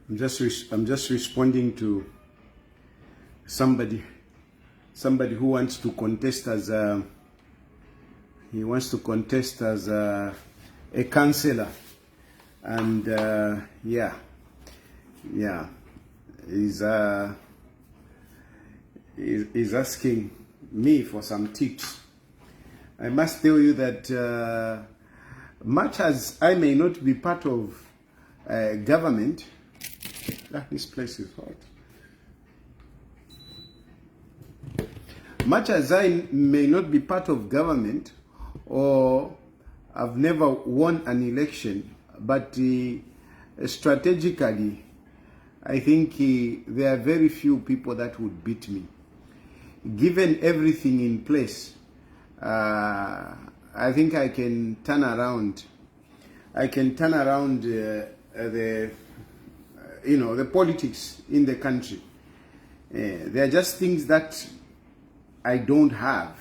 I'm just responding to somebody who wants to contest as a councillor, and he's asking me for some tips. I must tell you that much as I may not be part of government, this place is hot. Much as I may not be part of government, or I've never won an election, but strategically, I think there are very few people that would beat me. Given everything in place, I think I can turn around. The politics in the country. There are just things that I don't have,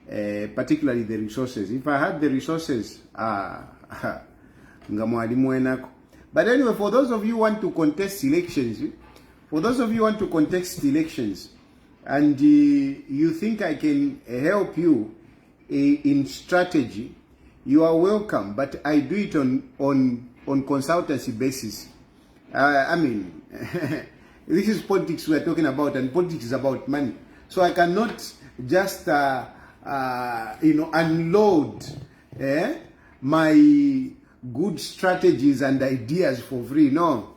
particularly the resources. If I had the resources, but anyway, for those of you who want to contest elections, and you think I can help you in strategy, you are welcome. But I do it on consultancy basis. I mean, this is politics we are talking about, and politics is about money. So I cannot just unload my good strategies and ideas for free. No.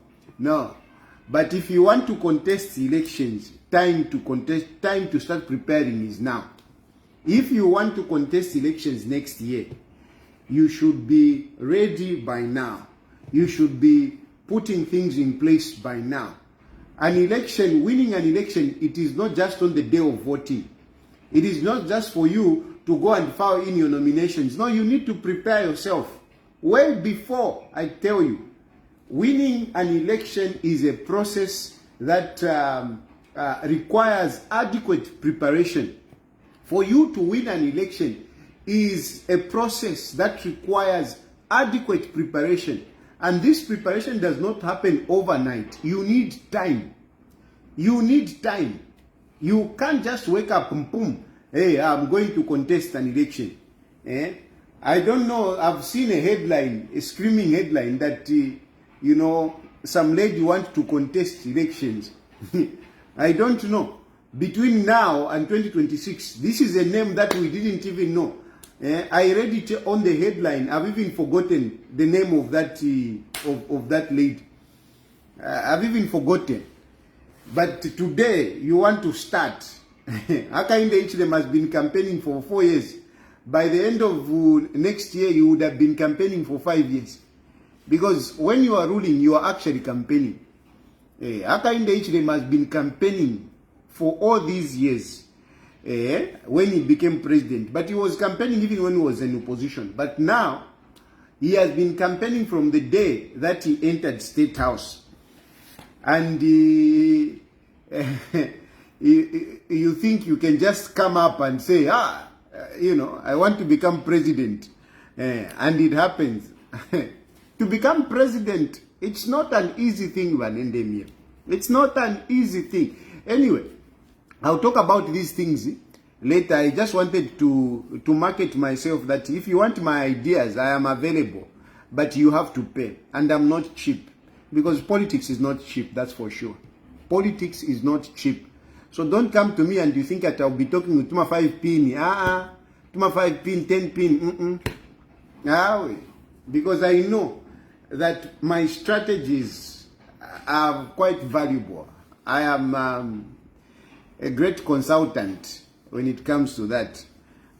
But if you want to contest elections, time to start preparing is now. If you want to contest elections next year, you should be ready by now. You should be putting things in place by now. Winning an election, it is not just on the day of voting. It is not just for you to go and file in your nominations. No, you need to prepare yourself well before. I tell you, winning an election is a process that requires adequate preparation. For you to win an election is a process that requires adequate preparation. And this preparation does not happen overnight. You need time. You can't just wake up and boom, hey, I'm going to contest an election. I don't know, I've seen a screaming headline that, some lady wants to contest elections. I don't know. Between now and 2026, this is a name that we didn't even know. I read it on the headline. I've even forgotten the name of that lady. I've even forgotten. But today, you want to start. Hakainde Hichilema has been campaigning for 4 years. By the end of next year, you would have been campaigning for 5 years. Because when you are ruling, you are actually campaigning. Hakainde Hichilema has been campaigning for all these years. When he became president, but he was campaigning even when he was in opposition. But now he has been campaigning from the day that he entered State House, and you think you can just come up and say, I want to become president, and it happens. To become president, it's not an easy thing, Vanendemir. It's not an easy thing. Anyway, I'll talk about these things later. I just wanted to market myself that if you want my ideas, I am available. But you have to pay. And I'm not cheap. Because politics is not cheap, that's for sure. Politics is not cheap. So don't come to me and you think that I'll be talking with Tuma 5 pin. Tuma 5 pin, 10 pin. Because I know that my strategies are quite valuable. I am a great consultant when it comes to that.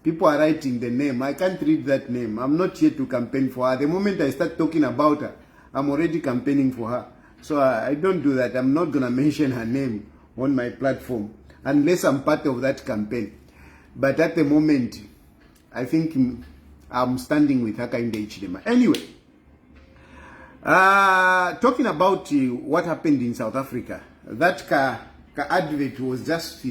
People are writing the name. I can't read that name. I'm not here to campaign for her. The moment I start talking about her, I'm already campaigning for her. So I don't do that. I'm not going to mention her name on my platform unless I'm part of that campaign. But at the moment, I think I'm standing with Hakainde Hichilema. Anyway, talking about what happened in South Africa, that advert was just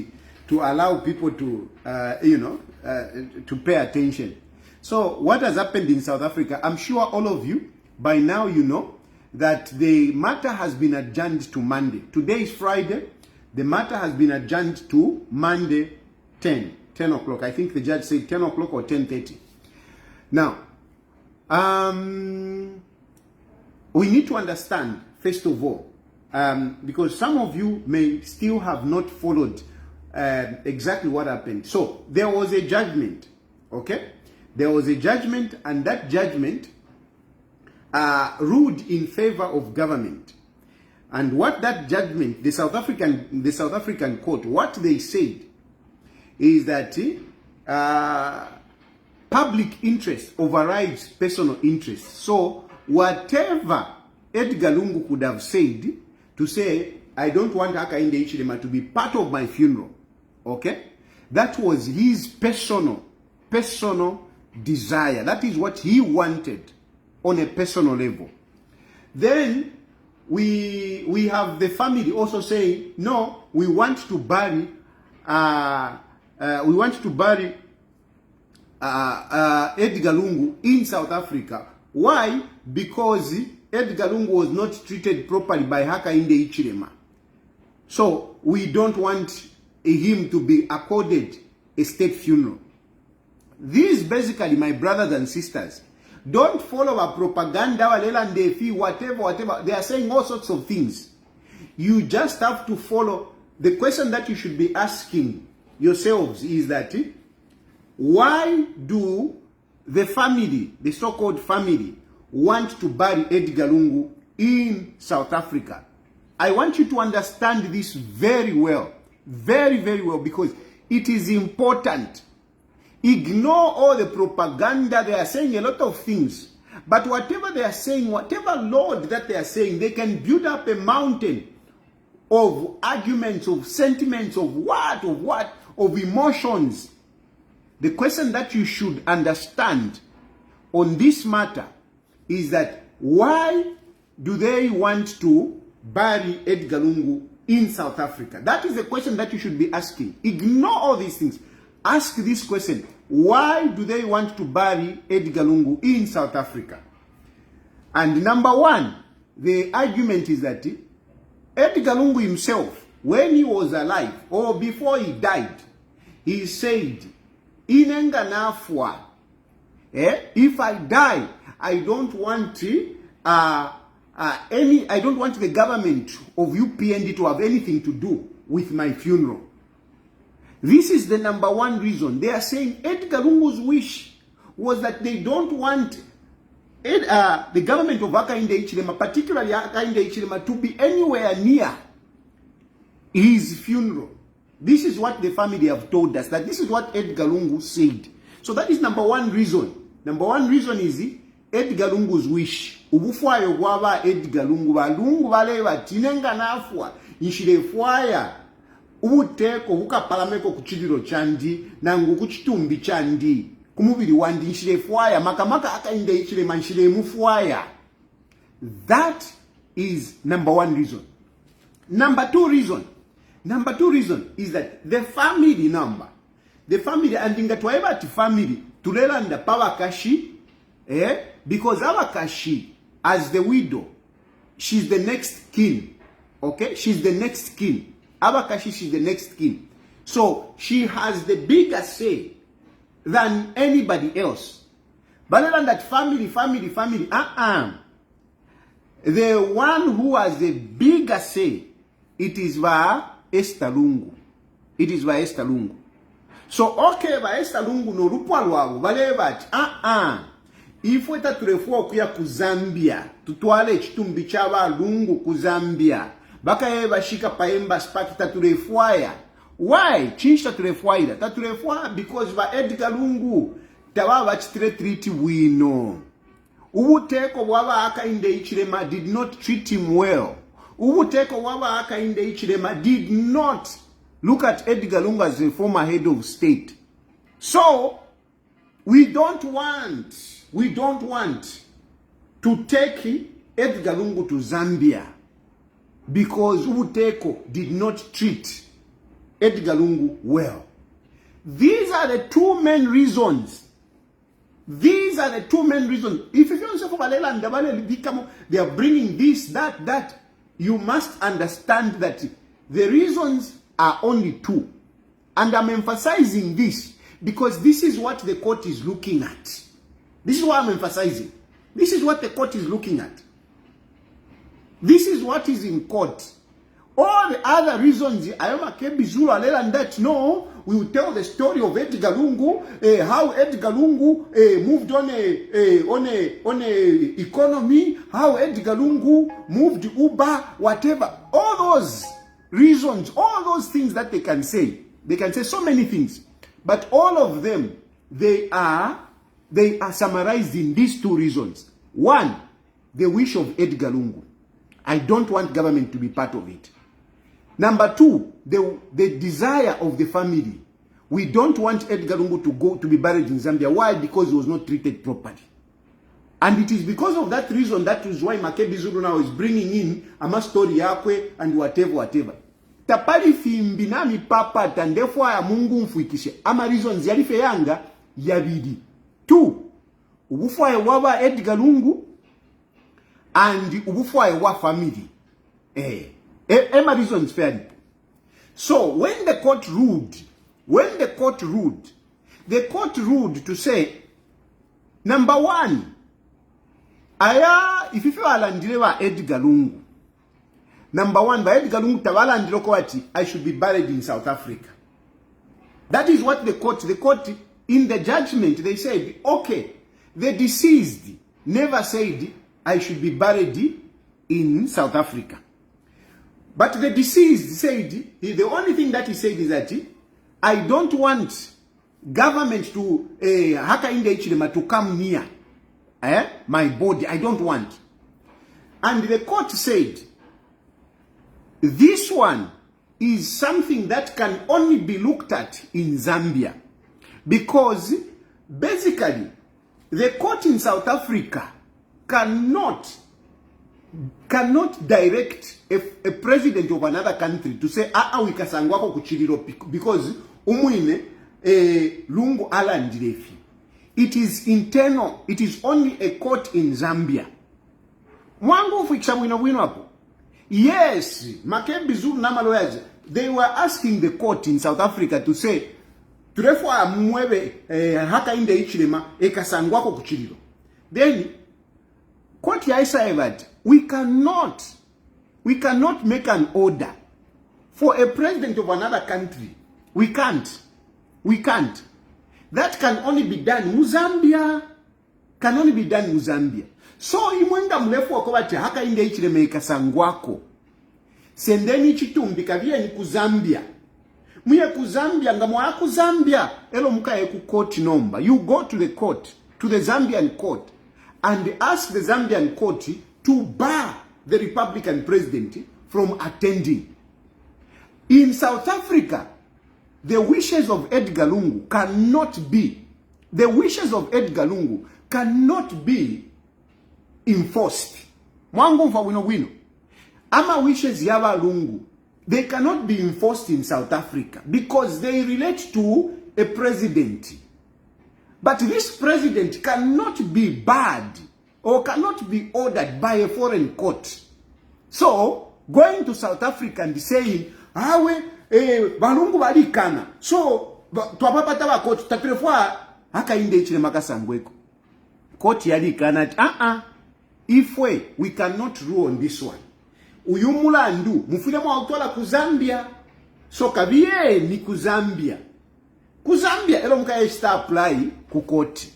to allow people to, to pay attention. So what has happened in South Africa, I'm sure all of you, by now you know, that the matter has been adjourned to Monday. Today is Friday. The matter has been adjourned to Monday 10 o'clock. I think the judge said 10 o'clock or 10:30. Now, we need to understand, first of all, because some of you may still have not followed exactly what happened. So, there was a judgment, okay? There was a judgment, and that judgment ruled in favor of government. And what that judgment, the South African court, what they said is that public interest overrides personal interest. So whatever Edgar Lungu could have said to say, I don't want Hakainde Hichilema to be part of my funeral, okay? That was his personal desire. That is what he wanted on a personal level. Then we have the family also saying, no, we want to bury Edgar Lungu in South Africa. Why? Because Edgar Lungu was not treated properly by Hakainde Hichilema. So we don't want him to be accorded a state funeral. These basically, my brothers and sisters, don't follow a propaganda, whatever. They are saying all sorts of things. You just have to follow. The question that you should be asking yourselves is that, why do the family, the so-called family, want to bury Edgar Lungu in South Africa? I want you to understand this very well. Very, very well, because it is important. Ignore all the propaganda. They are saying a lot of things. But whatever they are saying, whatever Lord that they are saying, they can build up a mountain of arguments, of sentiments, of emotions. The question that you should understand on this matter is that, why do they want to bury Edgar Lungu in South Africa? That is the question that you should be asking. Ignore all these things. Ask this question: why do they want to bury Edgar Lungu in South Africa? And number one, the argument is that Edgar Lungu himself, when he was alive or before he died, he said, Inenga nafwa, if I die, I don't want I don't want the government of UPND to have anything to do with my funeral. This is the number one reason. They are saying Edgar Lungu's wish was that they don't want the government of Hakainde Hichilema, particularly Hakainde Hichilema, to be anywhere near his funeral. This is what the family have told us, that this is what Edgar Lungu said. So that is number one reason. Number one reason is Edgar Lungu's wish. Ubufwayo gwaba Edgar Lungu, balungu baleba tinenga nafwa, nshirefwaya. Ubuteko bukapalameko ku kidiro kyandi nangu ku kitumbi kyandi ku mubiri wandi nshirefwaya makamaka Hakainde Hichilema nshiremufwaya. That is number one reason. Number two reason is that the family and ingatwaeba ti family tulelanda pabakashi, because Abakashi, as the widow, she's the next king. Okay, she's the next king. Abakashi, she's the next king. So she has the bigger say than anybody else. But other than that, family. The one who has the bigger say, it is va Esther Lungu. It is va Esther Lungu. So okay, va Esther Lungu no rupwa lwabu baleba if we turefua okuya ku Zambia tutwale ekitumbi ky'aba Lungu ku Zambia bakaye bashika paemba spaki taturefuaya. Why? Chinchi taturefuaira. Taturefuaya because ba Edgar Lungu tababa bachitire treat wino. Ubuteko bwaba Hakainde Hichilema did not treat him well. Ubuteko bwaba Hakainde Hichilema did not look at Edgar Lungu as a former head of state. So we don't want to take Edgar Lungu to Zambia because Ubuteko did not treat Edgar Lungu well. These are the two main reasons. If you feel they are bringing this, that. You must understand that the reasons are only two. And I'm emphasizing this because this is what the court is looking at. This is what I'm emphasizing. This is what the court is looking at. This is what is in court. All the other reasons, that no, we will tell the story of Edgar Lungu, how Edgar Lungu moved on a economy, how Edgar Lungu moved Uber, whatever. All those reasons, all those things that they can say so many things, but all of them, they are summarized in these two reasons. One, the wish of Edgar Lungu. I don't want government to be part of it. Number two, the desire of the family. We don't want Edgar Lungu to be buried in Zambia. Why? Because he was not treated properly. And it is because of that reason that is why Makebi Zulu now is bringing in ama story yakwe and whatever. Tapali fimbinami papa tandefwa ya Mungu mfuikishe. Ama reasons yalife yanga yabidi. Two, ubufwa ya wawa Edgar Lungu and ubufwa ya wa family. Emma reasons fairly. So when the court ruled, the court ruled to say, number one, if you are Edgar Lungu, number one, by Edgar Lungu Tawala and Lokowati, I should be buried in South Africa. That is what the court, in the judgment, they said, okay, the deceased never said I should be buried in South Africa. But the deceased said, the only thing that he said is that I don't want government to haka in the Ichilema to come near my body. I don't want. And the court said, this one is something that can only be looked at in Zambia. Because basically, the court in South Africa cannot direct a president of another country to say wikasangwako kuchiliro because umuine Lungu ala ndirefi. It is internal. It is only a court in Zambia. Mwangu fikisha wino hapo. Yes, Makebi Zulu na lawyers, they were asking the court in South Africa to say turefwa mwebe haka inde ichilema ekasangwako kuchiliro. Then court ya said we cannot make an order for a president of another country. We can't. That can only be done in Zambia. So imwenda mlefu wakobati haka inde ichileme ikasangwako. Sendeni chitumbi kavie ni kuzambia. Muye kuzambia ngamwa kuzambia. Elo muka yeku court number. You go to the court, to the Zambian court, and ask the Zambian court to bar the Republican president from attending. In South Africa, the wishes of Edgar Lungu cannot be enforced. Mwangu mfa wino. Ama wishes yaba Lungu, they cannot be enforced in South Africa because they relate to a president. But this president cannot be barred or cannot be ordered by a foreign court. So, going to South Africa and saying, balungu balikana. So, twapapata wa court, tatrefwa, haka inde ichile makasangweko. Court yalikana, if we cannot rule on this one. Uyumula ndu, mufile mwa autola kuzambia. So, kabie ni kuzambia. Kuzambia, elo mka esta apply kukoti.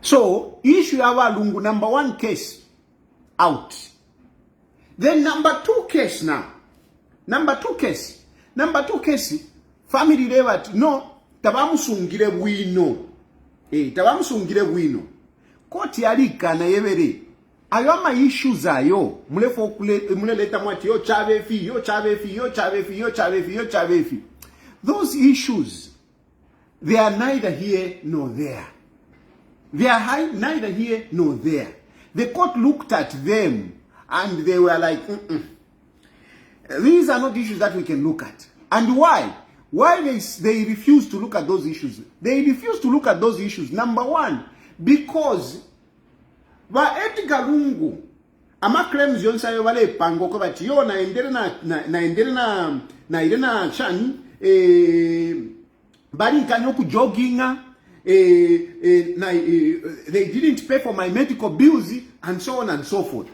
So, issue yawa Lungu, number one case, out. Then number two case now. Number two case, family lewat, no, tabamusungire wino. Tabamusungire wino. Koti alika na yevere. Ayoma issues ayo. Mule leta mwati, yo chavefi. Those issues, they are neither here nor there. Neither here nor there. The court looked at them and they were like, these are not issues that we can look at. And why? Why they refuse to look at those issues? They refuse to look at those issues. Number one, because ba Edgar Lungu ama claims yonsa yo vale pango ko bati yo naendele na chani bali kanyo ku jogginga they didn't pay for my medical bills and so on and so forth.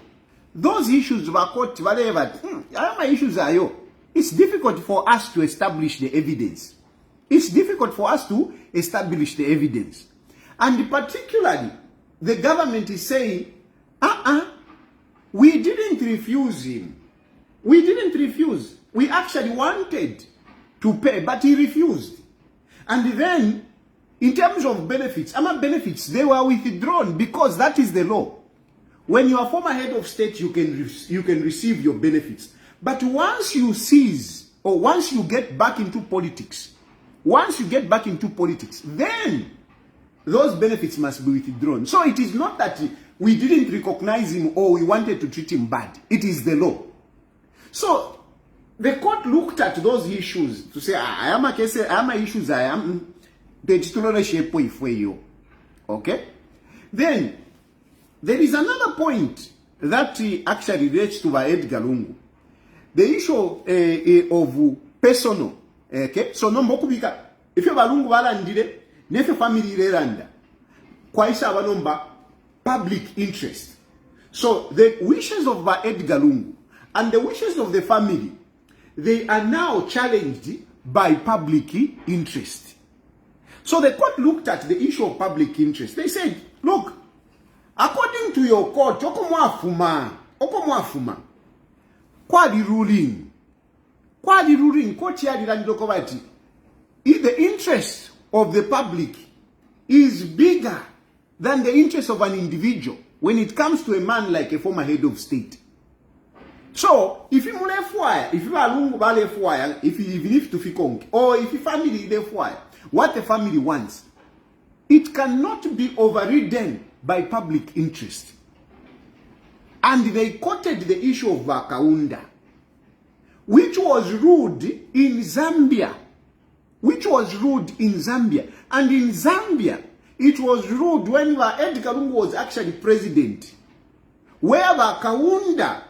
Those issues were caught whatever. My issues are yo. It's difficult for us to establish the evidence. It's difficult for us to establish the evidence. And particularly, the government is saying, we didn't refuse him. We didn't refuse. We actually wanted to pay, but he refused. And then, in terms of benefits, benefits, they were withdrawn because that is the law. When you are former head of state, you can receive your benefits. But once you cease, or once you get back into politics, then those benefits must be withdrawn. So it is not that we didn't recognize him or we wanted to treat him bad. It is the law. So the court looked at those issues to say, I am issues, okay? Then there is another point that actually relates to Edgar Lungu. The issue of personal. Okay? So no mokubika. If you balungu balandire, nefe family reranda. Kwaisa banomba public interest. So the wishes of Edgar Lungu and the wishes of the family, they are now challenged by public interest. So the court looked at the issue of public interest. They said, look, according to your court, okomwafuma, kwa the ruling, court yadi if the interest of the public is bigger than the interest of an individual when it comes to a man like a former head of state. So, if you left fire, if you are lungu bale fire, if you live to Fikong, or if you family left fire, what the family wants, it cannot be overridden by public interest. And they quoted the issue of Kaunda, which was ruled in Zambia. And in Zambia, it was ruled when Edgar Lungu was actually president, where Kaunda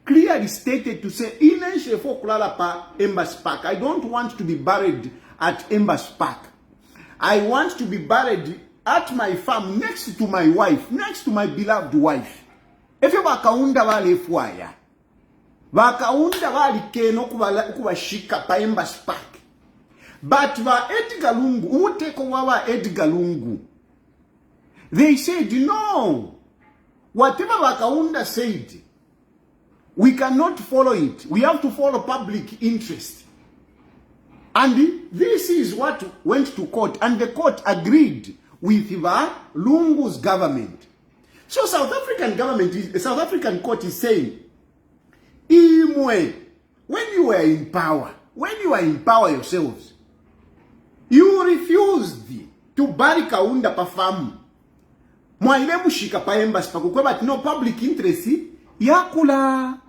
clearly stated to say, I don't want to be buried at Embassy Park. I want to be buried at my farm, next to my wife, next to my beloved wife. If you Kaunda wale fuaya, Kaunda wale keno kubashika pa Embassy Park. But Edgar Lungu, Edgar Lungu, they said, no, whatever Kaunda said, we cannot follow it. We have to follow public interest. And this is what went to court, and the court agreed with Lungu's government. So South African court is saying, Imwe, when you were in power yourselves, you refused to bury Kaunda pa farm. Mwaile mushika pa Embassy Park, but no public interest yakula.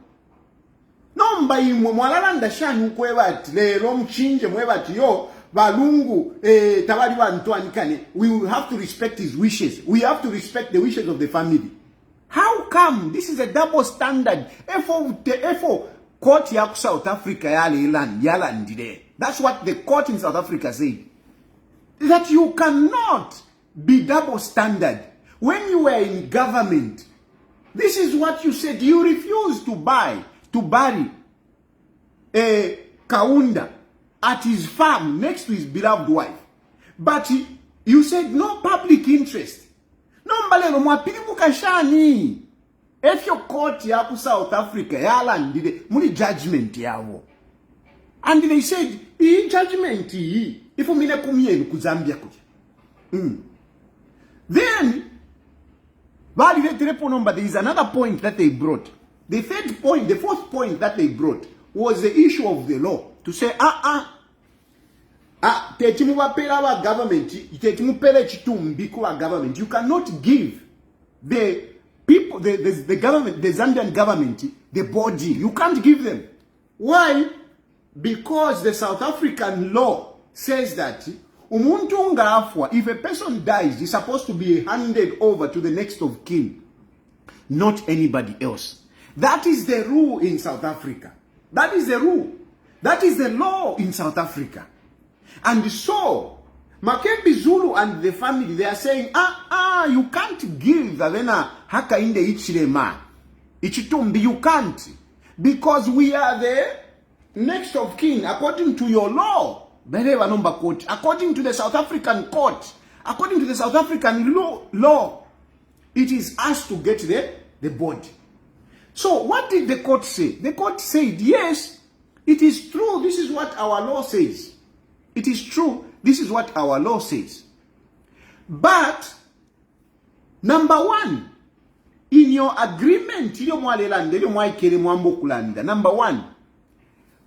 No mbai mwalalanda shanu kwebati lero mchinje mwebati yo balungu tabali wa ntwanikane. We will have to respect his wishes. We have to respect the wishes of the family. How come this is a double standard? Efo court ya South Africa yalandide. That's what the court in South Africa said. That you cannot be double standard when you were in government. This is what you said. You refused to bury Kaunda at his farm next to his beloved wife. But you said no public interest. No mbalelo mwapili mukashani. If your court ya South Africa yalandide muli judgment yawo. And they said, judgment if umine kumye ku Zambia kuja. Then there is another point that they brought. The fourth point that they brought was the issue of the law. To say, government, you cannot give the people, the government, the Zambian government, the body. You can't give them. Why? Because the South African law says that if a person dies, he's supposed to be handed over to the next of kin. not anybody else. That is the rule in South Africa. That is the rule. That is the law in South Africa. And so, Makembe Zulu and the family, they are saying, you can't give Avena haka inde ichilema. Ichitumbi, you can't. Because we are the next of kin, according to your law. According to the South African court, according to the South African law, it is us to get the body. So what did the court say? The court said, yes, it is true. This is what our law says. It is true. This is what our law says. But, number one, in your agreement, number one,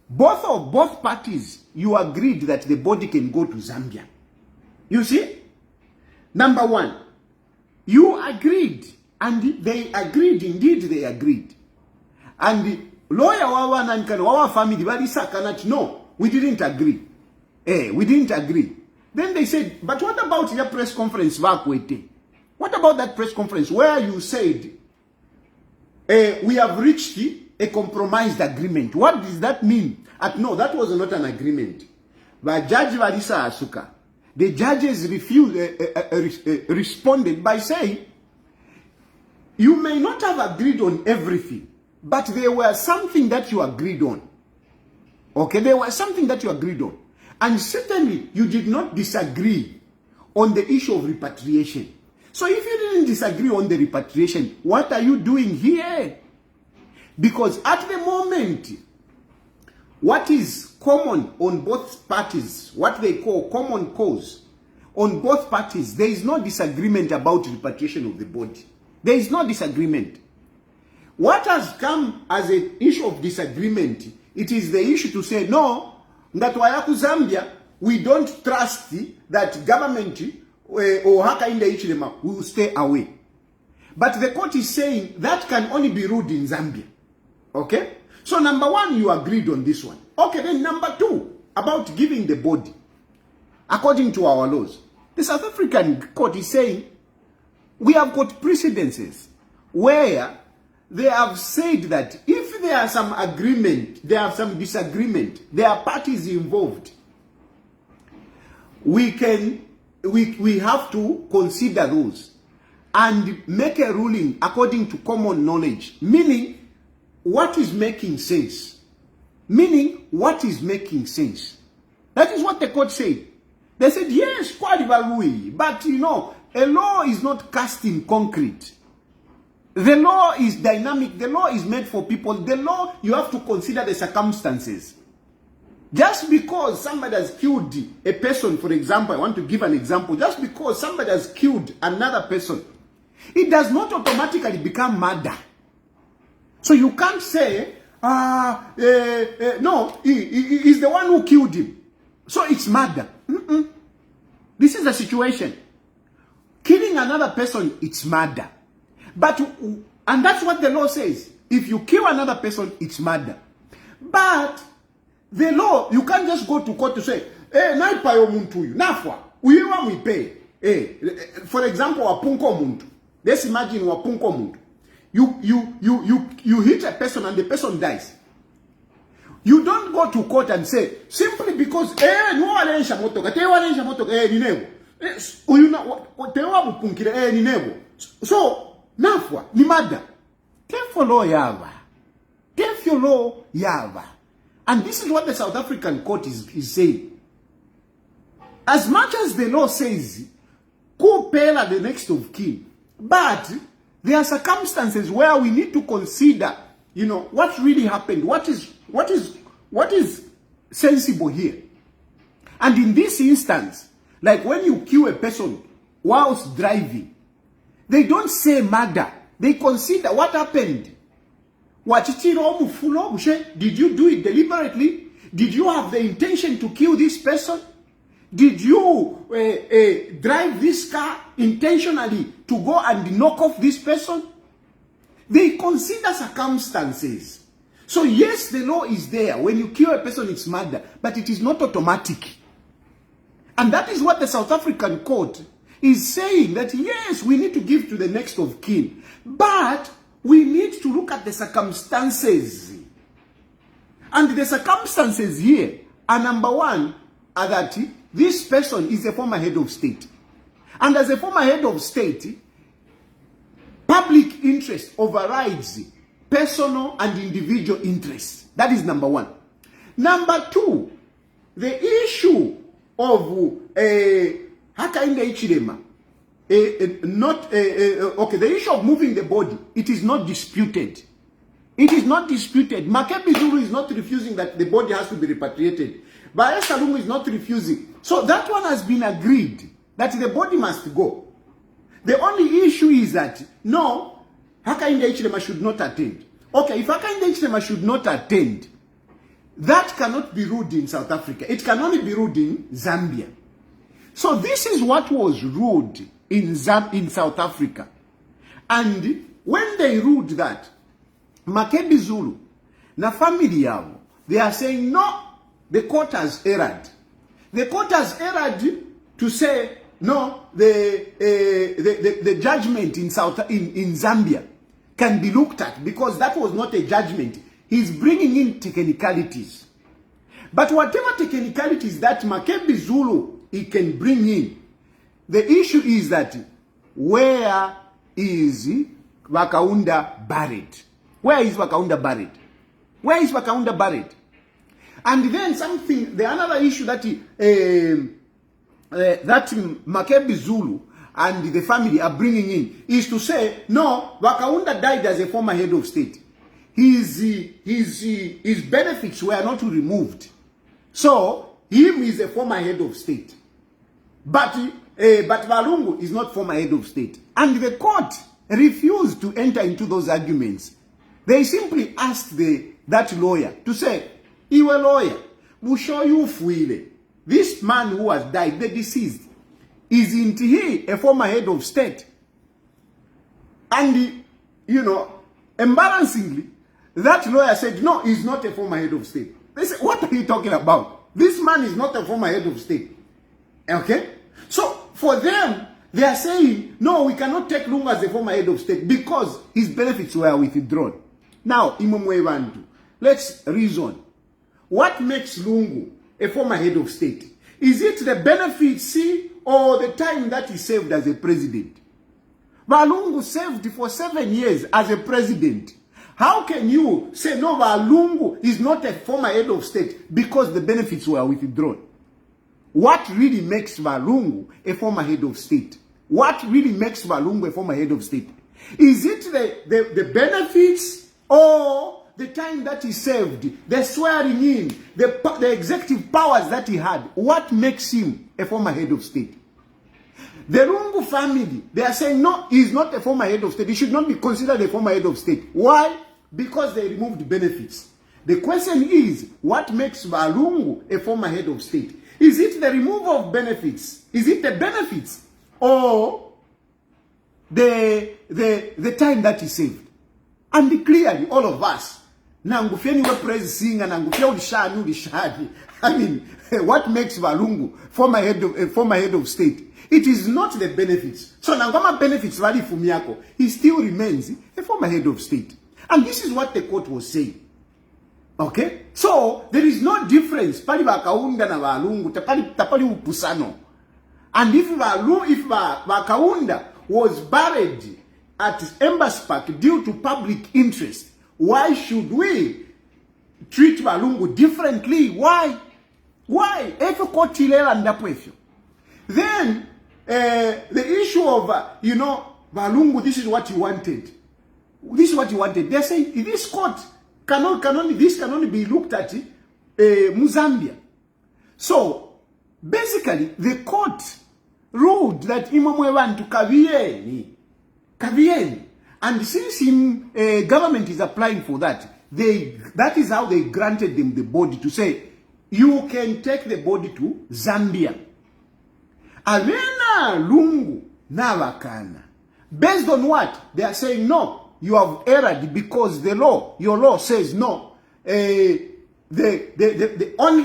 both parties, you agreed that the body can go to Zambia. You see? Number one, you agreed, and they agreed, indeed they agreed. And the lawyer our family, no, we didn't agree. We didn't agree. Then they said, but what about your press conference? What about that press conference where you said, we have reached a compromised agreement? What does that mean? No, that was not an agreement. But Judge Valisa Asuka, the judges responded by saying, you may not have agreed on everything, but there was something that you agreed on. Okay, there was something that you agreed on. And certainly, you did not disagree on the issue of repatriation. So if you didn't disagree on the repatriation, what are you doing here? Because at the moment, what is common on both parties, what they call common cause, on both parties, there is no disagreement about repatriation of the body. There is no disagreement. What has come as an issue of disagreement, it is the issue to say, no, that Wayaku Zambia, we don't trust that government or Haka in the Ichilema will stay away. But the court is saying that can only be ruled in Zambia. Okay? So number one, you agreed on this one. Okay, then number two, about giving the body. According to our laws, the South African court is saying, we have got precedences where they have said that if there are some agreement, there are some disagreement, there are parties involved, we have to consider those and make a ruling according to common knowledge, meaning what is making sense. Meaning what is making sense. That is what the court said. They said, yes, but you know, a law is not cast in concrete. The law is dynamic. The law is made for people. The law, you have to consider the circumstances. Just because somebody has killed a person, for example, I want to give an example. Just because somebody has killed another person, it does not automatically become murder. So you can't say, no, he is the one who killed him. So it's murder. This is the situation. Killing another person, it's murder. And that's what the law says. If you kill another person, it's murder. But the law, you can't just go to court to say, na ipayo muntu yu, nafwa, uyiwa mwipe. For example, wapunko muntu. Let's imagine wapunko muntu. You hit a person and the person dies. You don't go to court and say, simply because, no alensha motoka, te walensha motoka, ninevo. Tewa bupunkire, ninevo. So, nafwa, ni murder. Therefore law yava. Therefore law yava. And this is what the South African court is saying. As much as the law says, go pela the next of kin, but there are circumstances where we need to consider, you know, what really happened, what is sensible here. And in this instance, like when you kill a person whilst driving, they don't say murder. They consider what happened. Did you do it deliberately? Did you have the intention to kill this person? Did you drive this car intentionally to go and knock off this person? They consider circumstances. So yes, the law is there. When you kill a person, it's murder. But it is not automatic. And that is what the South African court is saying, that yes, we need to give to the next of kin. But we need to look at the circumstances. And the circumstances here are, number one, are that this person is a former head of state. And as a former head of state, public interest overrides personal and individual interests. That is number one. Number two, the issue of Hakainde Hichilema, the issue of moving the body, it is not disputed. It is not disputed. Makebi Zulu is not refusing that the body has to be repatriated. But Edgar Lungu is not refusing. So that one has been agreed, that the body must go. The only issue is that, no, Hakainde Hichilema should not attend. Okay, if Hakainde Hichilema should not attend, that cannot be ruled in South Africa. It can only be ruled in Zambia. So this is what was ruled in South Africa. And when they ruled that, Makebi Zulu, na family yao, they are saying, no, the court has erred. The court has erred to say, no, the judgment in Zambia can be looked at, because that was not a judgment. He's bringing in technicalities. But whatever technicalities that Makebi Zulu he can bring in, the issue is that where is Wakaunda buried? Where is Wakaunda buried? Where is Wakaunda buried? And then the another issue that that Makebi Zulu and the family are bringing in is to say, no, Wakaunda died as a former head of state. His benefits were not removed. So, him is a former head of state. But Lungu is not former head of state. And the court refused to enter into those arguments. They simply asked that lawyer to say, Iwe lawyer, we'll show you freely. This man who has died, the deceased, isn't he a former head of state? And, embarrassingly, that lawyer said, no, he's not a former head of state. They said, what are you talking about? This man is not a former head of state. Okay? So, for them, they are saying, no, we cannot take Lungu as a former head of state because his benefits were withdrawn. Now, Imumwewandu, let's reason. What makes Lungu a former head of state? Is it the benefits or the time that he served as a president? Lungu served for 7 years as a president. How can you say, no, Lungu is not a former head of state because the benefits were withdrawn? What really makes Lungu a former head of state? What really makes Lungu a former head of state? Is it the benefits or the time that he served, the swearing in, the executive powers that he had? What makes him a former head of state? The Lungu family, they are saying, no, he is not a former head of state. He should not be considered a former head of state. Why? Because they removed benefits. The question is, what makes Lungu a former head of state? Is it the removal of benefits? Is it the benefits? Or the time that he saved? And clearly, all of us, Nangufeni were praise singer, Nangufia Ulishani. I mean, what makes Lungu a former head of state? It is not the benefits. So Nangama benefits Vali Fumiako, he still remains a former head of state. And this is what the court was saying. Okay? So there is no difference. Pali Wakaunda na Lungu, tapali upusano. And if Wakaunda was buried at Embassy Park due to public interest, why should we treat Lungu differently? Why? Why? Then the issue of Lungu, this is what he wanted. This is what he wanted. They're saying this court can only be looked at Mozambique. So basically, the court ruled that Imamwewan to Kavieni. And since government is applying for that, that is how they granted them the body to say, you can take the body to Zambia. Avena Lungu Navakana. Based on what? They are saying, no, you have erred because your law says no. Only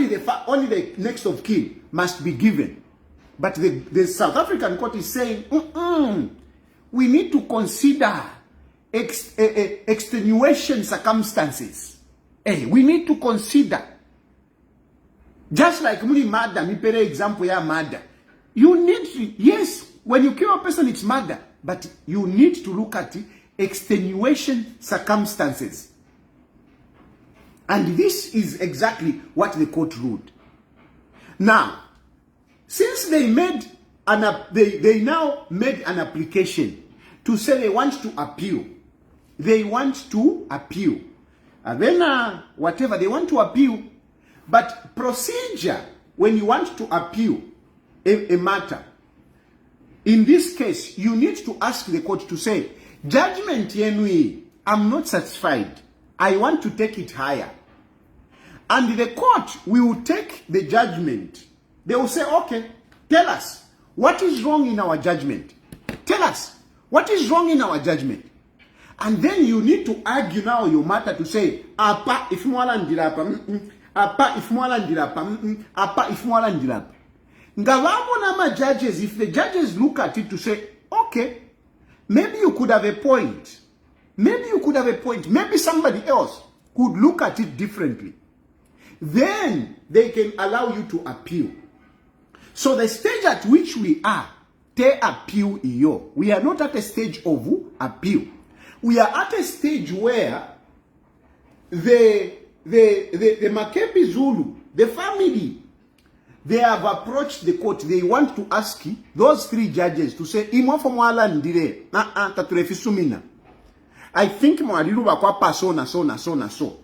the next of kin must be given. But the South African court is saying, we need to consider extenuation circumstances. Hey, we need to consider. Just like muli murder, me pere example ya murder. You need to, yes, when you kill a person, it's murder. But you need to look at extenuation circumstances. And this is exactly what the court ruled. Now, since they made they now made an application to say they want to appeal. They want to appeal. And then whatever, they want to appeal. But procedure, when you want to appeal a matter, in this case, you need to ask the court to say, judgment yenui, I'm not satisfied. I want to take it higher. And the court will take the judgment. They will say, okay, tell us, what is wrong in our judgment? Tell us, what is wrong in our judgment? And then you need to argue now your matter to say, apa if mwala ndirapa, apa if mwala ndirapa, apa if mwala ndirapa. Ngawamo nama judges, if the judges look at it to say, okay, maybe you could have a point. Maybe you could have a point. Maybe somebody else could look at it differently. Then they can allow you to appeal. So the stage at which we are, they appeal iyo. We are not at a stage of appeal. We are at a stage where the Makepi Zulu, the family, they have approached the court. They want to ask those three judges to say, Imo for mwala ndire, taturefisumina. I think mwaliru wakwa so na so.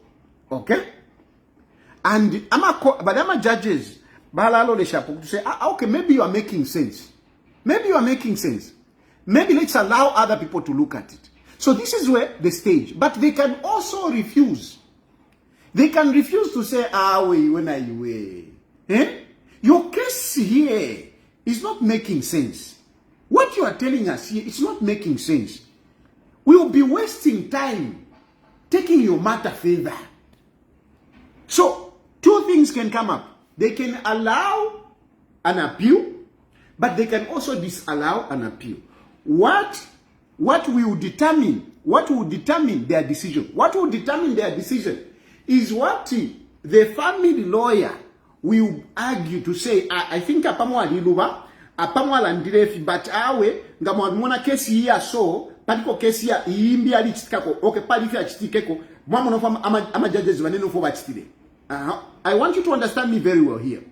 Okay? And but I'm judges, to say, okay, maybe you are making sense. Maybe you are making sense. Maybe let's allow other people to look at it. So this is where the stage. But they can also refuse. They can refuse to say, when are you? Your case here is not making sense. What you are telling us here, it's not making sense. We will be wasting time taking your matter further. So, two things can come up. They can allow an appeal, but they can also disallow an appeal. What will determine their decision? What will determine their decision is what the family lawyer will argue to say, I think apamwa liluba, apamwa landirefi, but awe, ngamwa kesi ya so, patiko kesi ya iimbi alichitikako, okay, palifi achitikeko, mwamono ama judges waneno for bachitide. I want you to understand me very well here.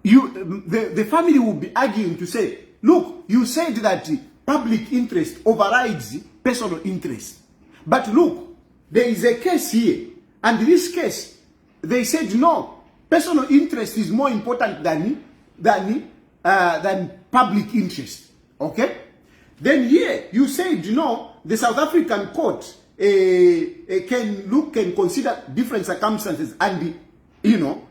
The family will be arguing to say, look, you said that public interest overrides personal interest. But look, there is a case here. And this case, they said, no, personal interest is more important than public interest. Okay? Then here, you said, no, the South African court can consider different circumstances and,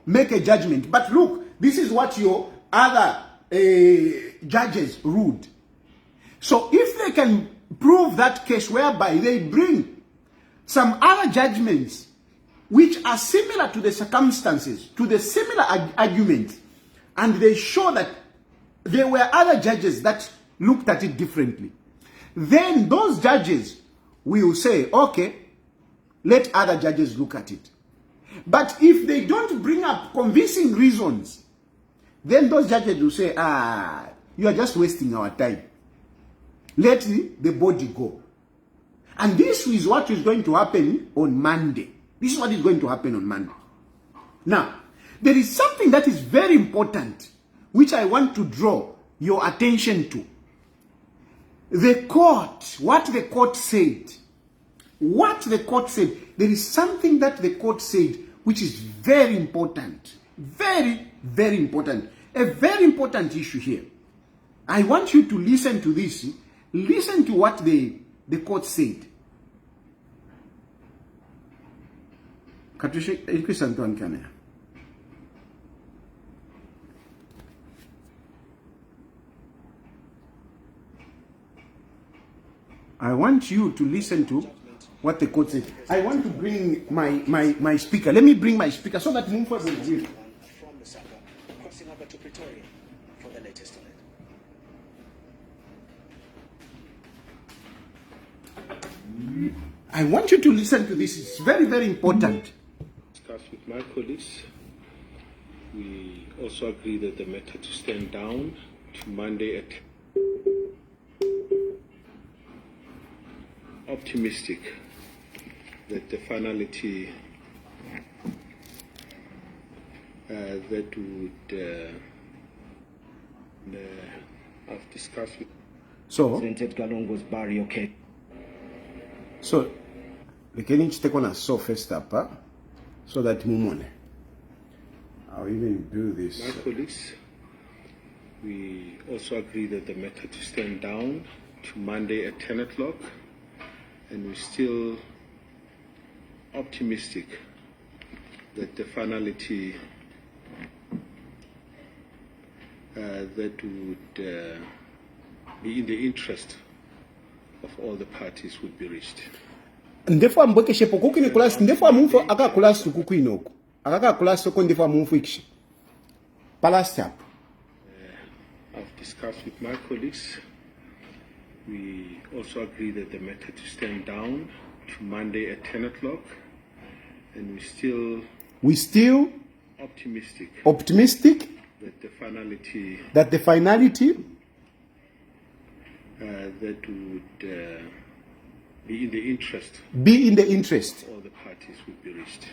make a judgment. But look, this is what your other judges ruled. So if they can prove that case whereby they bring some other judgments which are similar to the circumstances, to the similar arguments, and they show that there were other judges that looked at it differently, then those judges will say, okay, let other judges look at it. But if they don't bring up convincing reasons, then those judges will say, you are just wasting our time. Let the body go. And this is what is going to happen on Monday. This is what is going to happen on Monday. Now, there is something that is very important, which I want to draw your attention to. The court, what the court said. What the court said. There is something that the court said, which is very important. Very, very important. A very important issue here. I want you to listen to this. Listen to what the court said. I want you to listen to what the court said. I want to bring my speaker. Let me bring my speaker so that Mumfa will hear. From Lusaka, crossing over to Pretoria for the latest on it. I want you to listen to this. It's very, very important. Discuss with my colleagues. We also agree that the matter to stand down to Monday at optimistic that the finality that would have discussed with So, Edgar Lungu's Barry, okay? so, the Kenyan take on a so first up, so that mumone. I'll even do this. my colleagues. We also agree that the matter to stand down to Monday at 10 o'clock, and we're still optimistic that the finality that would be in the interest of all the parties would be reached. Ndefo ambweke kuku ni kulasi, ndefo amunfo aka kulasi kuku inoku. Akaka kulasi ko ndefo amunfo ikishi. Palast up. I've discussed with my colleagues. We also agree that the matter to stand down to Monday at 10 o'clock, and we're still optimistic that the finality that would be in the interest of all the parties would be reached.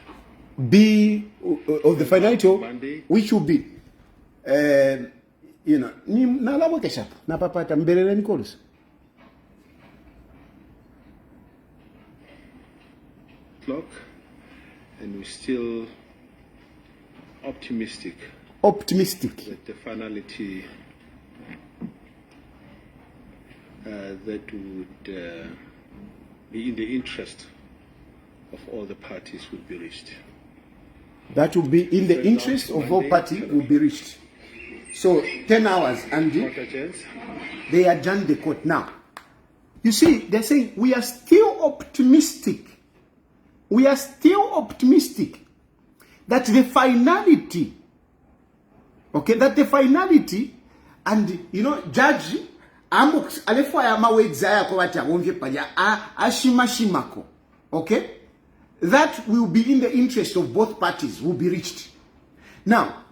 Of the finality Monday, which will be you know ni nalabo kesha na papata mbelele nikolos clock, and we're still optimistic that the finality that would be in the interest of all the parties would be reached. That will be in the interest of all parties will be reached. So 10 hours, Andy. They adjourn the court now. You see, they're saying we are still optimistic. We are still optimistic that the finality, and you know, judge, alefo ya mawedza ya kwa wati agonvye paya ashimashimako, okay? That will be in the interest of both parties will be reached. Now,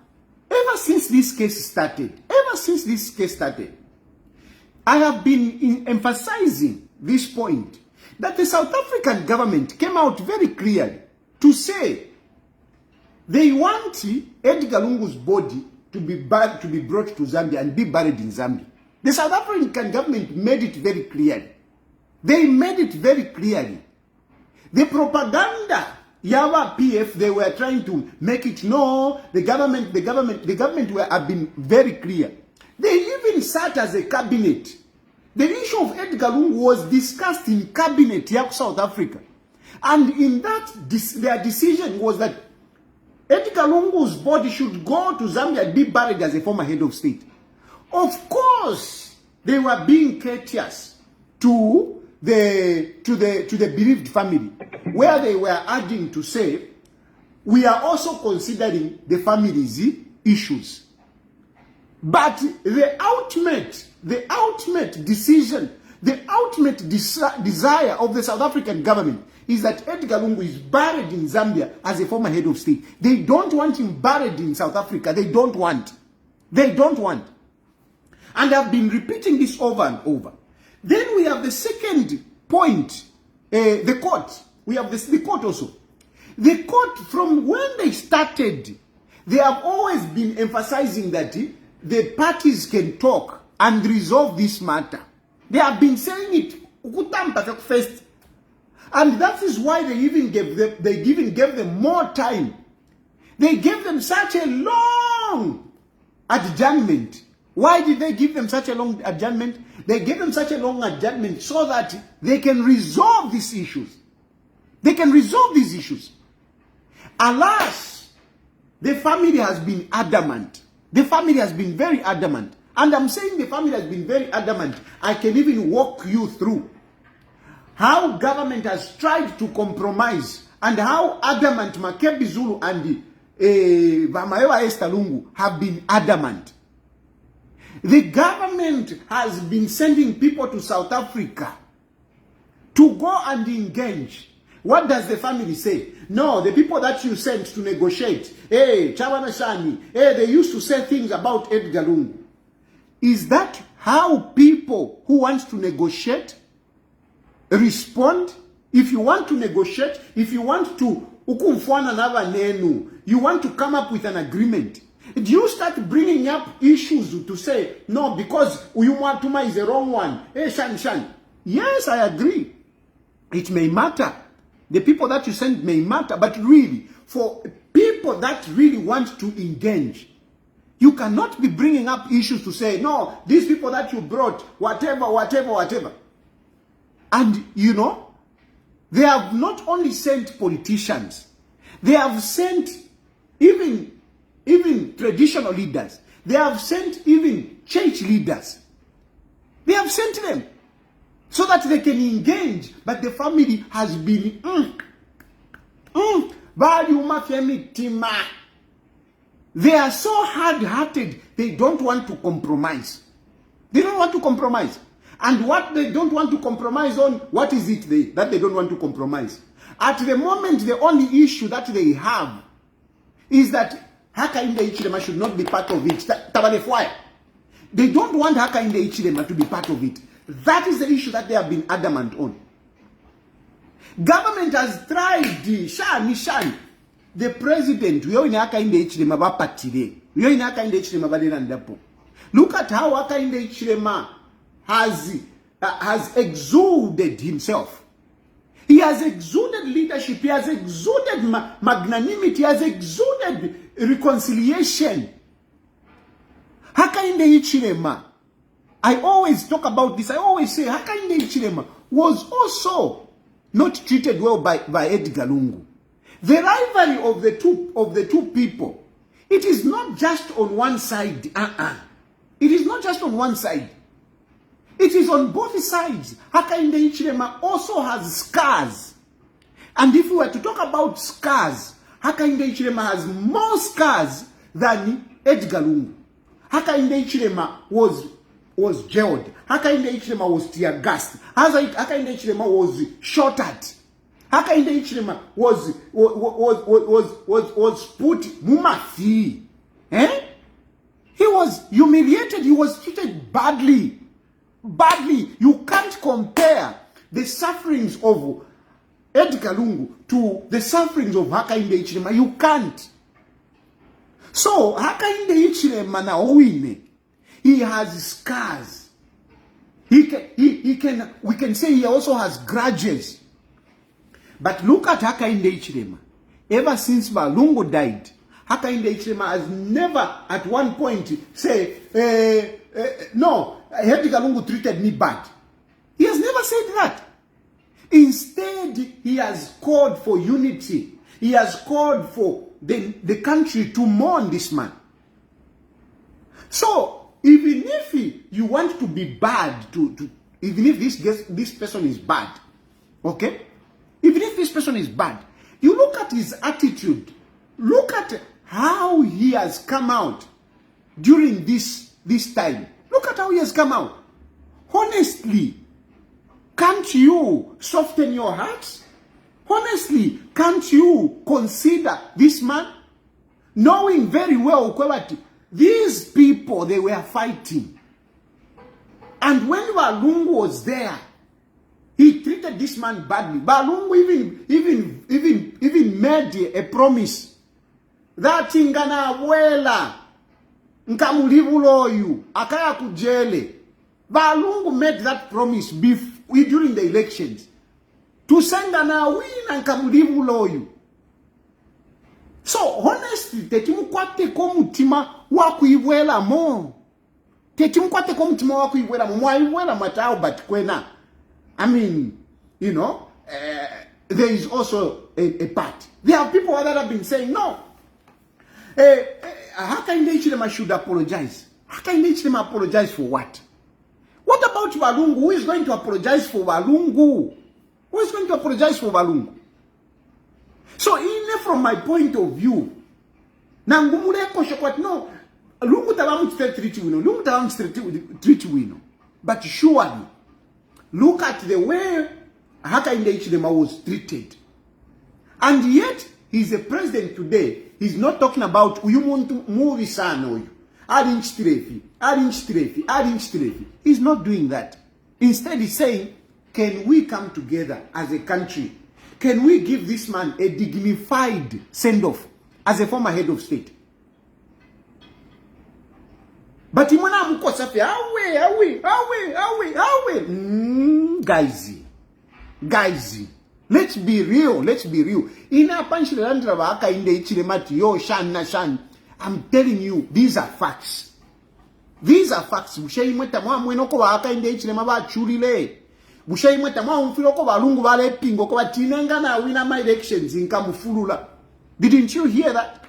ever since this case started, I have been emphasizing this point that the South African government came out very clearly to say they want Edgar Lungu's body to be brought to Zambia and be buried in Zambia. The South African government made it very clearly. They made it very clearly. The propaganda, Yawa PF, they were trying to make it no, the government have been very clear. They even sat as a cabinet. The issue of Edgar Lungu was discussed in cabinet of South Africa. And in that, their decision was that Edgar Lungu's body should go to Zambia and be buried as a former head of state. Of course, they were being courteous to the bereaved family, where they were adding to say, we are also considering the family's issues. But the ultimate decision, the ultimate desire of the South African government is that Edgar Lungu is buried in Zambia as a former head of state. They don't want him buried in South Africa. They don't want. And I've been repeating this over and over. Then we have the second point, the court. We have the court also. The court, from when they started, they have always been emphasizing that the parties can talk and resolve this matter. They have been saying it first. And that is why they even gave them more time. They gave them such a long adjournment. Why did they give them such a long adjournment? They gave them such a long adjournment so that they can resolve these issues. They can resolve these issues. Alas, the family has been adamant. The family has been very adamant. And I'm saying the family has been very adamant. I can even walk you through how government has tried to compromise and how adamant Makebi Zulu and Vamaewa Esther Lungu have been adamant. The government has been sending people to South Africa to go and engage. What does the family say? No, the people that you sent to negotiate, hey, Chabana Shani, hey, they used to say things about Edgar Lungu. Is that how people who want to negotiate respond? If you want to negotiate, if you want to you want to come up with an agreement, do you start bringing up issues to say, no, because Uyumatuma is the wrong one? Hey, Shan. Yes, I agree. It may matter. The people that you send may matter, but really, for people that really want to engage, you cannot be bringing up issues to say, no, these people that you brought, whatever. And, you know, they have not only sent politicians, they have sent even traditional leaders. They have sent even church leaders. They have sent them so that they can engage. But the family has been, they are so hard-hearted, they don't want to compromise. They don't want to compromise. And what they don't want to compromise on, what is it that they don't want to compromise? At the moment, the only issue that they have is that Hakainde Hichilema should not be part of it. They don't want Hakainde Hichilema to be part of it. That is the issue that they have been adamant on. Government has tried Shani. The president, look at how Hakainde Hichilema has exuded himself. He has exuded leadership. He has exuded magnanimity. He has exuded reconciliation. Hakainde Hichilema, I always talk about this. I always say Hakainde Hichilema was also not treated well by Edgar Lungu. The rivalry of the two people, it is not just on one side. It is not just on one side. It is on both sides. Hakainde Hichilema also has scars. And if we were to talk about scars, Hakainde Hichilema has more scars than Edgar Lungu. Hakainde Hichilema was jailed. Hakainde Hichilema was tear gassed. Hakainde Hichilema was shot at. Hakainde Hichilema was put mumafi. He was humiliated. He was treated badly. You can't compare the sufferings of Edgar Lungu to the sufferings of Hakainde Hichilema. You can't. So Hakainde Hichilema now he has scars. We can say he also has grudges. But look at Hakainde Hichilema. Ever since Lungu died, Hakainde Hichilema has never at one point say, no, Edgar Lungu treated me bad. He has never said that. Instead, he has called for unity. He has called for the country to mourn this man. So, even if you want to be bad, even if this person is bad, okay? Even if this person is bad, you look at his attitude. Look at how he has come out during this time. Look at how he has come out. Honestly, can't you soften your hearts? Honestly, can't you consider this man? Knowing very well that these people, they were fighting. And when Lungu was there, he treated this man badly. Lungu even made a promise that ingana wela nkamulivuloyu akaya kujele. Lungu made that promise during the elections to send na wina nkamulivuloyu. So honestly, tetimukwate ko mutima wakuivwela mo. Tetimukwate ko mutima wakuivwela mo. Mwaivwela matao but kwena. I mean, you know, there is also a part. There are people that have been saying, no, Hakainde Hichilema should apologize. Hakainde Hichilema apologize for what? What about Lungu? Who is going to apologize for Lungu? Who is going to apologize for Lungu? So, from my point of view, no, Lungu tabamu treat wino. But surely, look at the way Hakainde Hichilema was treated. And yet, he's a president today. He's not talking about you want to move son. He's not doing that. Instead, he's saying, can we come together as a country? Can we give this man a dignified send-off as a former head of state? But guys, let's be real. Ina panchilandra waka inde ichilemati yo shan. I'm telling you, these are facts. Bushai mweta mwa mwenoko waka inde ichilema ba chulile. Bushai mweta mwa umfiloko balungu bale pingo kwa tinenga na wina my elections in kamufulula. Didn't you hear that?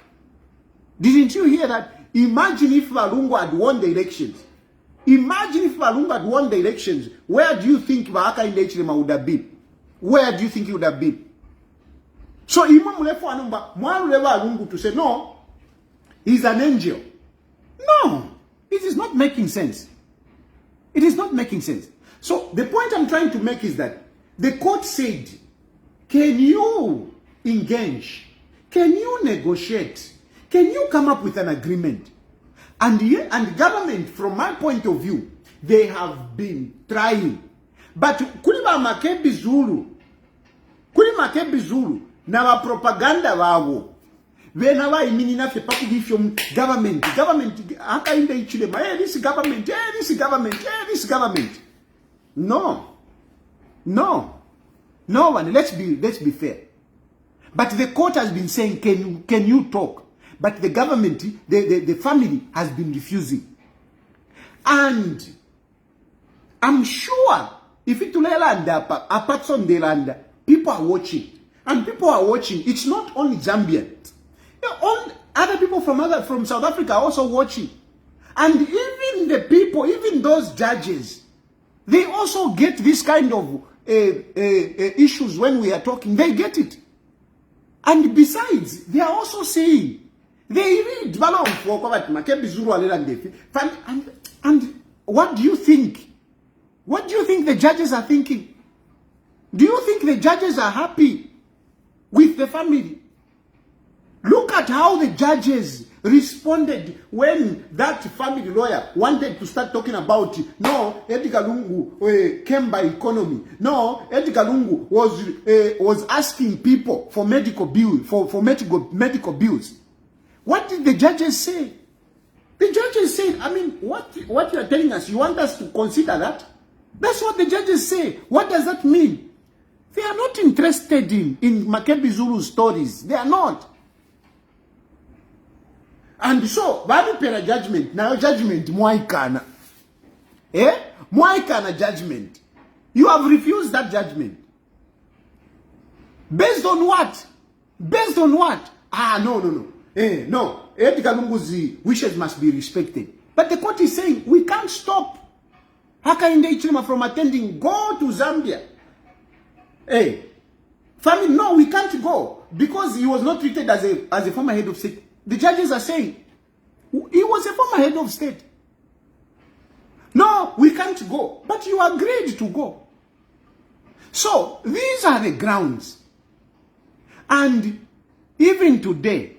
Imagine if Balungu had won the elections. Where do you think Bahaka in Hichilema would have been? Where do you think he would have been? So Imam Lefu Anumba, Mwaruleva Lungu to say, no, he's an angel. No, it is not making sense. So the point I'm trying to make is that the court said, can you engage? Can you negotiate? Can you come up with an agreement? And government, from my point of view, they have been trying. But Kulima Makebi Zulu, na propaganda wao. Whenever iminina fe pakubifyo government, haka inde Hichilema, this government. No, one. Let's be fair. But the court has been saying, can you talk? But the government, the family has been refusing. And I'm sure if it apart from the land, people are watching. And people are watching. It's not only Zambian. Other people from South Africa are also watching. And even the people, even those judges, they also get this kind of issues when we are talking. They get it. And besides, they are also saying, they read and what do you think? What do you think the judges are thinking? Do you think the judges are happy with the family? Look at how the judges responded when that family lawyer wanted to start talking about, no, Edgar Lungu came by economy. No, Edgar Lungu was asking people for medical bills, for medical bills. What did the judges say? The judges said, I mean, what you are telling us, you want us to consider that? That's what the judges say. What does that mean? They are not interested in Makebi Zulu's stories. They are not. And so, Babu Pera judgment, now judgment, Mwaikana. Mwaikana judgment. You have refused that judgment. Based on what? No. No, Edgar Lungu's wishes must be respected. But the court is saying, we can't stop Hakainde Hichilema from attending. Go to Zambia. Family, no, we can't go. Because he was not treated as a former head of state. The judges are saying, he was a former head of state. No, we can't go. But you agreed to go. So, these are the grounds. And even today,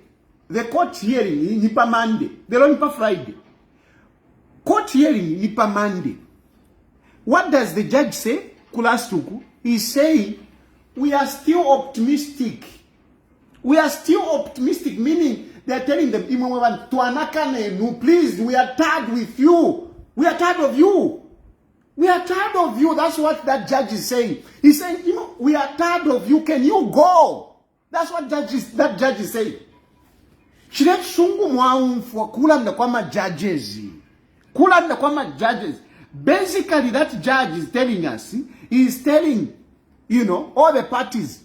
the court hearing nipa Monday, they don't nipa Friday. Court hearing nipa Monday. What does the judge say? Kulastuku is saying we are still optimistic. Meaning they are telling them, please, we are tired with you. We are tired of you. That's what that judge is saying. He's saying, we are tired of you. Can you go? That's what that judge is saying. Basically, that judge is telling us, he is telling, all the parties,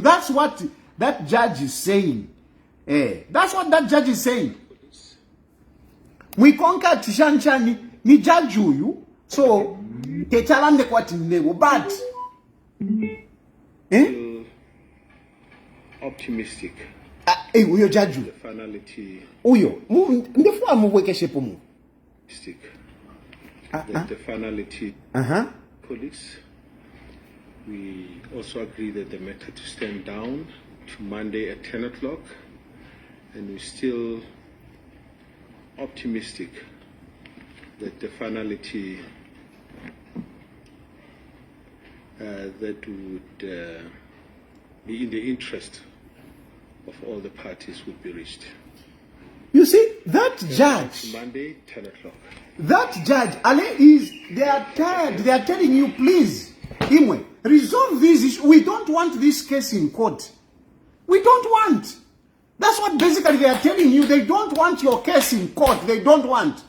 that's what that judge is saying. That's what that judge is saying. We conquer Tishanchani, ni judge you, so, techalande kwa tinebo, but, optimistic. Uyo judge. The finality. Uyo. Ndefu amweke shepo mu. The finality. colleagues. We also agree that the matter to stand down to Monday at 10 o'clock, and we're still optimistic that the finality that would be in the interest of all the parties would be reached. You see, that judge, Monday, 10 o'clock. That judge, they are tired. They are telling you, please, Imwe, resolve this issue. We don't want this case in court. We don't want. That's what basically they are telling you. They don't want your case in court. They don't want.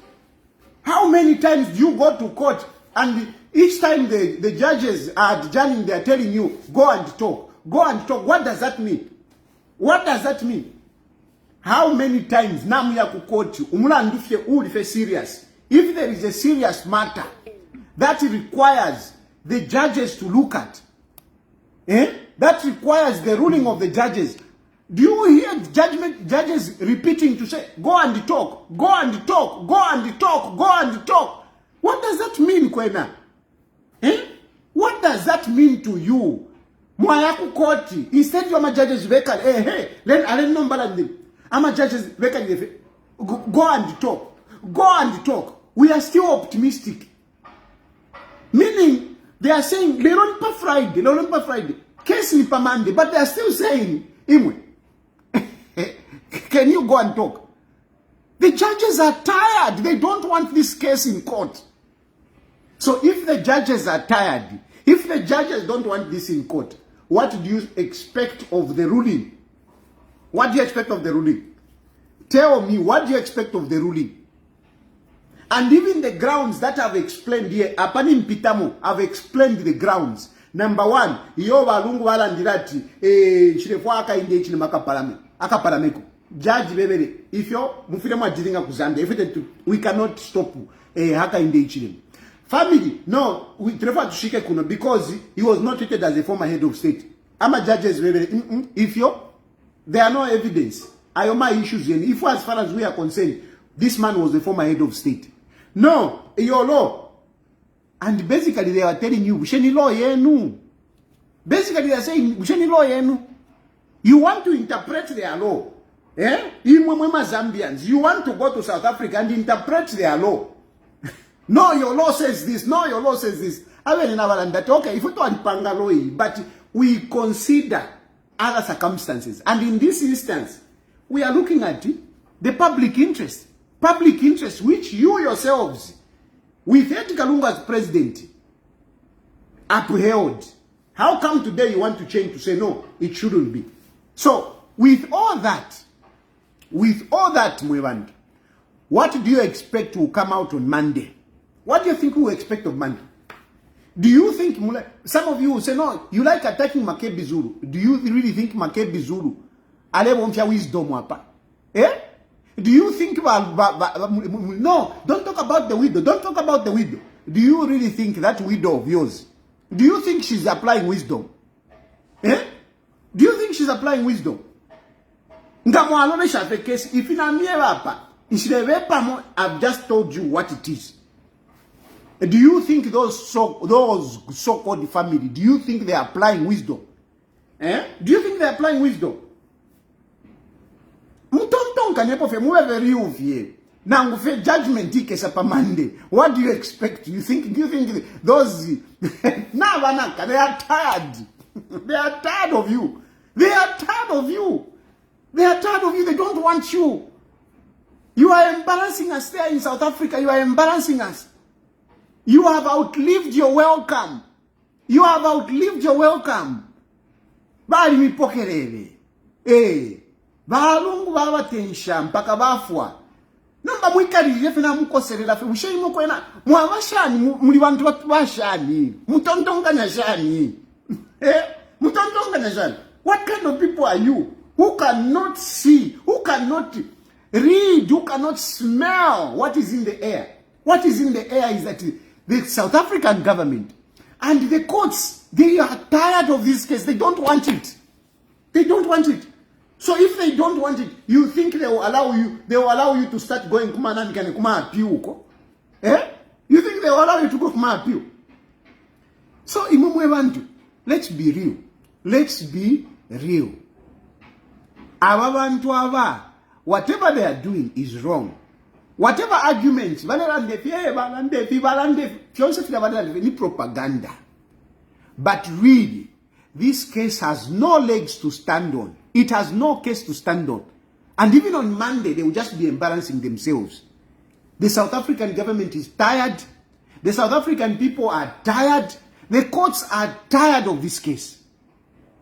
How many times do you go to court and each time the judges are adjourning, they are telling you, go and talk. Go and talk. What does that mean? What does that mean? How many times namuya ku court umulandufe ulife serious? If there is a serious matter that requires the judges to look at, that requires the ruling of the judges. Do you hear judges repeating to say, go and talk, go and talk, go and talk, go and talk? What does that mean, Kwena? What does that mean to you? Mwayaku koti. Instead you are judges vekal, let number I'm judges vekal, go and talk, go and talk. We are still optimistic. Meaning, they are saying, they don't pa Friday, case ni pa Monday, but they are still saying, Imwe, can you go and talk? The judges are tired. They don't want this case in court. So if the judges are tired, if the judges don't want this in court, what do you expect of the ruling? What do you expect of the ruling? Tell me, what do you expect of the ruling? And even the grounds that I've explained here, Apanim Pitamo, I've explained the grounds. Number one, Edgar Lungu walandirati, Chilufya inde chine akaparameko. Judge bebele, if you mufile majiringa kuzande, if we cannot stop haka inde chine. Family, no, we prefer to shike kuno because he was not treated as a former head of state. Ama judges bebele, if you, there are no evidence. Ayoma issues, and if as far as we are concerned, this man was the former head of state. No, your law. And basically they are telling you, Busheni law yenu. Basically they are saying, Busheni law yenu. You want to interpret their law. Zambians. You want to go to South Africa and interpret their law. No, your law says this. No, your law says this. Okay, if we don't panga but we consider other circumstances. And in this instance, we are looking at the public interest. Public interest, which you yourselves, with Edgar Lungu as president, upheld. How come today you want to change to say, no, it shouldn't be? So, with all that, Mwevand, what do you expect will come out on Monday? What do you think we will expect of Monday? Do you think, some of you will say, no, you like attacking Makebi Zulu. Do you really think Makebi Zulu alebomfya wisdom wapa? Do you think no, don't talk about the widow. Don't talk about the widow. Do you really think that widow of yours, do you think she's applying wisdom? Do you think she's applying wisdom? If I've just told you what it is. Do you think those so-called family, do you think they're applying wisdom? Do you think they're applying wisdom? Now, judgment Monday. What do you expect? Do you think those now they are tired? They are tired of you. They are tired of you. They are tired of you. They don't want you. You are embarrassing us there in South Africa. You are embarrassing us. You have outlived your welcome. You have outlived your welcome. Bali mipokerere. Balungu babatensha mpaka bafwa. Namba mwikalije fena mukoserera fe mushayi mukwena mwabashani muri bantu bashani mutontonganya shani. Mutontonganya shani. What kind of people are you who cannot see, who cannot read, who cannot smell what is in the air? What is in the air is that the South African government and the courts, they are tired of this case. They don't want it. They don't want it. So if they don't want it, you think they will allow you? They will allow you to start going kuma appeal? You think they will allow you to go kuma appeal? So imumwe bantu, let's be real. Let's be real. Aba bantu aba, whatever they are doing is wrong. Whatever arguments, any propaganda. But really, this case has no legs to stand on. It has no case to stand on. And even on Monday, they will just be embarrassing themselves. The South African government is tired. The South African people are tired. The courts are tired of this case.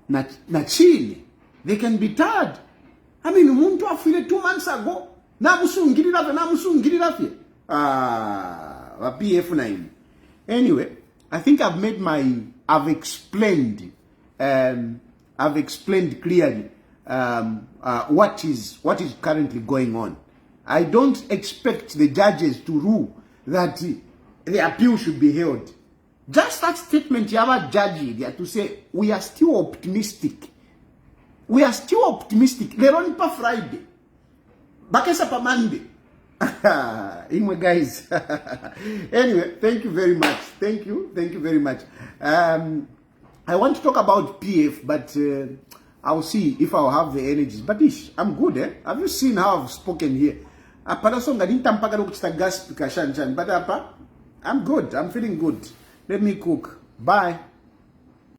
Na Chile, they can be tired. I mean, umuntu afile 2 months ago. PF9. Anyway, I think I've explained clearly what is currently going on. I don't expect the judges to rule that the appeal should be held. Just that statement, you have a judge there to say we are still optimistic. We are still optimistic. They're on per Friday. Bakesa pa Monday. Anyway, guys. Anyway, thank you very much. Thank you very much. I want to talk about PF, but I'll see if I'll have the energies. But I'm good, eh? Have you seen how I've spoken here? But I'm good. I'm feeling good. Let me cook. Bye.